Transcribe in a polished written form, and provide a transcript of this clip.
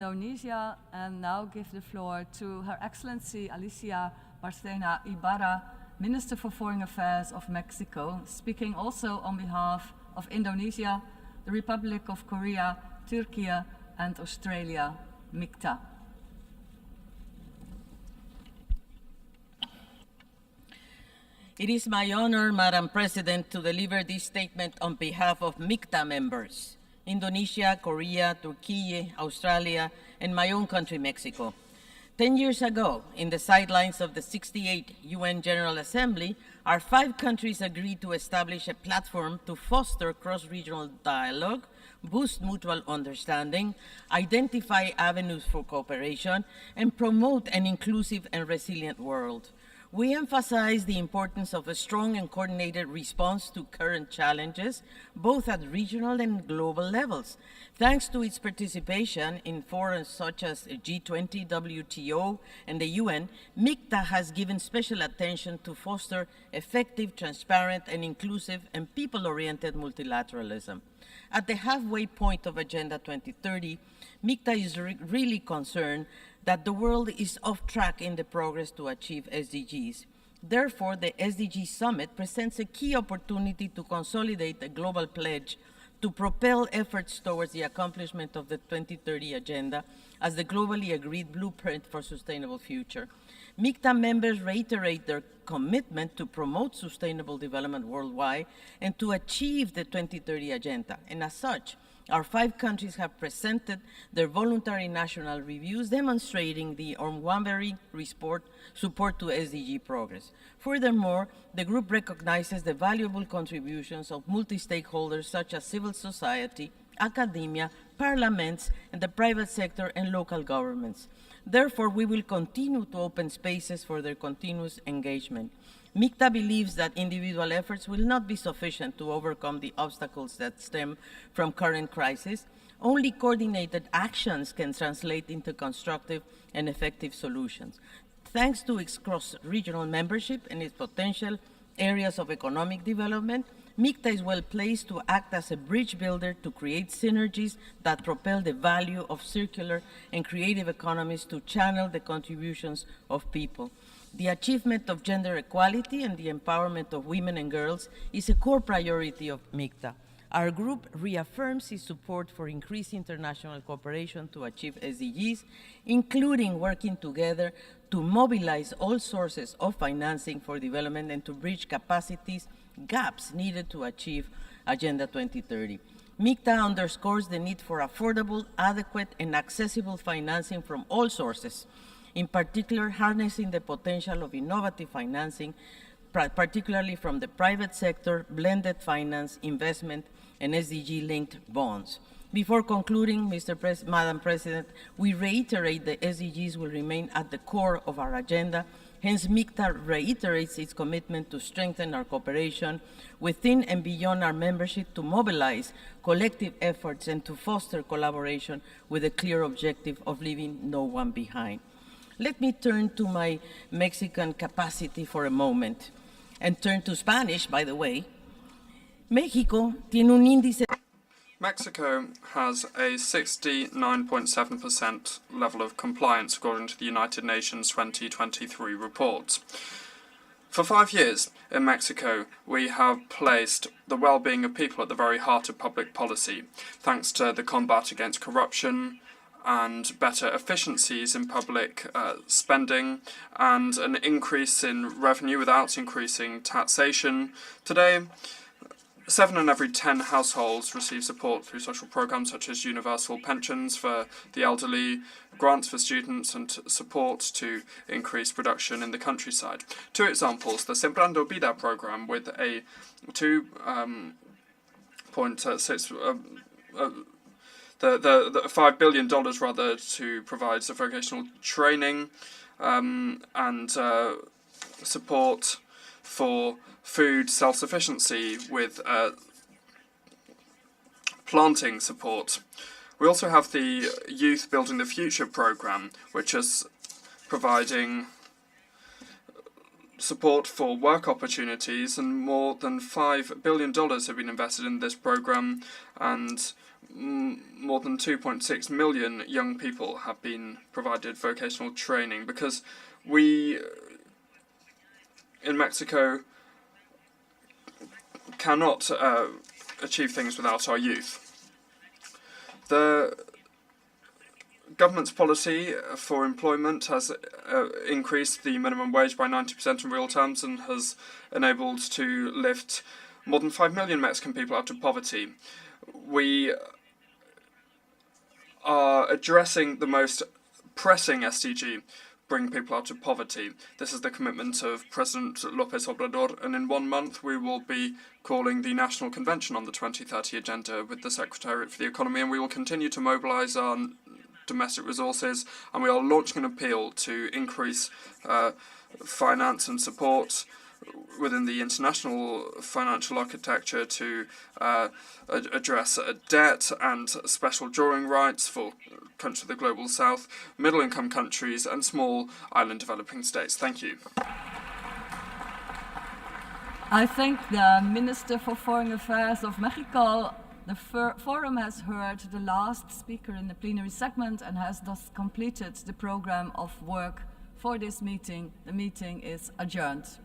Indonesia, and now give the floor to Her Excellency Alicia Bárcena Ibarra, Minister for Foreign Affairs of Mexico, speaking also on behalf of Indonesia, the Republic of Korea, Turkey, and Australia, MIKTA. It is my honor, Madam President, to deliver this statement on behalf of MIKTA members, Indonesia, Korea, Turkey, Australia, and my own country, Mexico. 10 years ago, in the sidelines of the 68th UN General Assembly, our 5 countries agreed to establish a platform to foster cross-regional dialogue, boost mutual understanding, identify avenues for cooperation, and promote an inclusive and resilient world. We emphasize the importance of a strong and coordinated response to current challenges, both at regional and global levels. Thanks to its participation in forums such as G20, WTO, and the UN, MIKTA has given special attention to foster effective, transparent, and inclusive and people-oriented multilateralism. At the halfway point of Agenda 2030, MIKTA is really concerned that the world is off track in the progress to achieve SDGs. Therefore, the SDG Summit presents a key opportunity to consolidate a global pledge to propel efforts towards the accomplishment of the 2030 Agenda as the globally agreed blueprint for sustainable future. MIKTA members reiterate their commitment to promote sustainable development worldwide and to achieve the 2030 Agenda. And as such, our 5 countries have presented their voluntary national reviews demonstrating the unwavering support to SDG progress. Furthermore, the group recognizes the valuable contributions of multi-stakeholders such as civil society, academia, parliaments, and the private sector and local governments. Therefore, we will continue to open spaces for their continuous engagement. MIKTA believes that individual efforts will not be sufficient to overcome the obstacles that stem from current crisis. Only coordinated actions can translate into constructive and effective solutions. Thanks to its cross-regional membership and its potential areas of economic development, MIKTA is well placed to act as a bridge builder to create synergies that propel the value of circular and creative economies to channel the contributions of people. The achievement of gender equality and the empowerment of women and girls is a core priority of MIKTA. Our group reaffirms its support for increased international cooperation to achieve SDGs, including working together to mobilize all sources of financing for development and to bridge capacities gaps needed to achieve Agenda 2030. MIKTA underscores the need for affordable, adequate, and accessible financing from all sources, in particular harnessing the potential of innovative financing, particularly from the private sector, blended finance, investment, and SDG-linked bonds. Before concluding, Madam President, we reiterate that SDGs will remain at the core of our agenda. Hence, MIKTA reiterates its commitment to strengthen our cooperation within and beyond our membership to mobilize collective efforts and to foster collaboration with a clear objective of leaving no one behind. Let me turn to my Mexican capacity for a moment and turn to Spanish, by the way. Mexico tiene un índice. Mexico has a 69.7% level of compliance according to the United Nations 2023 report. For 5 years in Mexico, we have placed the well-being of people at the very heart of public policy, thanks to the combat against corruption and better efficiencies in public spending and an increase in revenue without increasing taxation. Today, 7 in every 10 households receive support through social programs such as universal pensions for the elderly, grants for students, and support to increase production in the countryside. 2 examples: the Sembrando Vida program with a the $5 billion rather to provide vocational training and support for food self-sufficiency with planting support. We also have the Youth Building the Future program, which is providing support for work opportunities, and more than $5 billion have been invested in this program, and more than 2.6 million young people have been provided vocational training, because we in Mexico cannot achieve things without our youth. The government's policy for employment has increased the minimum wage by 90% in real terms and has enabled to lift more than 5 million Mexican people out of poverty. We are addressing the most pressing SDG, bring people out of poverty. This is the commitment of President López Obrador, and in 1 month we will be calling the National Convention on the 2030 Agenda with the Secretariat for the Economy, and we will continue to mobilize our domestic resources, and we are launching an appeal to increase finance and support within the international financial architecture to address debt and special drawing rights for countries of the Global South, middle-income countries and small island developing states. Thank you. I thank the Minister for Foreign Affairs of Mexico. The forum has heard the last speaker in the plenary segment and has thus completed the program of work for this meeting. The meeting is adjourned.